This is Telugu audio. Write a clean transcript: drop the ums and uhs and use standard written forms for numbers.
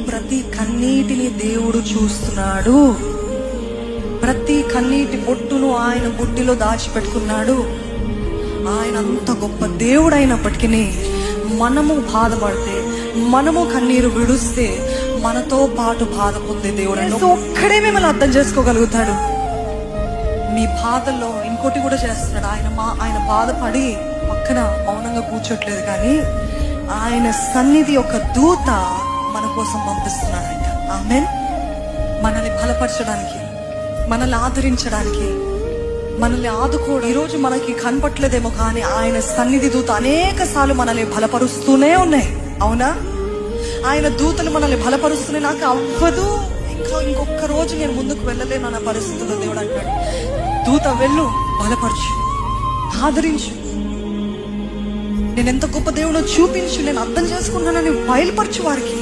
ప్రతి కన్నీటిని దేవుడు చూస్తున్నాడు. ప్రతి కన్నీటి బొట్టును ఆయన బుడ్డిలో దాచిపెట్టుకున్నాడు. ఆయన అంత గొప్ప దేవుడు అయినప్పటికీ మనము బాధపడితే, మనము కన్నీరు విడుస్తే మనతో పాటు బాధ పొందే దేవుడు ఒక్కడే మిమ్మల్ని అర్థం చేసుకోగలుగుతాడు. మీ బాధల్లో ఇంకోటి కూడా చేస్తున్నాడు. ఆయన బాధపడి పక్కన మౌనంగా కూర్చోట్లేదు, కానీ ఆయన సన్నిధి ఒక దూత మన కోసం పంపిస్తున్నాడంట. ఆమేన్. మనల్ని బలపరచడానికి, మనల్ని ఆదరించడానికి, మనల్ని ఆదుకోవడం. ఈరోజు మనకి కనపట్లేదేమో, కానీ ఆయన సన్నిధి దూత అనేక సార్లు మనల్ని బలపరుస్తూనే ఉన్నాయి. అవునా? ఆయన దూతలు మనల్ని బలపరుస్తూనే, నాకు అవ్వదు, ఇంకొక రోజు నేను ముందుకు వెళ్ళలేను అన్న పరిస్థితుల్లో దేవుడు అంటాడు, దూత వెళ్ళు, బలపరచు, ఆదరించు, నేను ఎంత గొప్ప దేవుడో చూపించు, నేను అర్థం చేసుకున్నానని బయలుపరచు వారికి.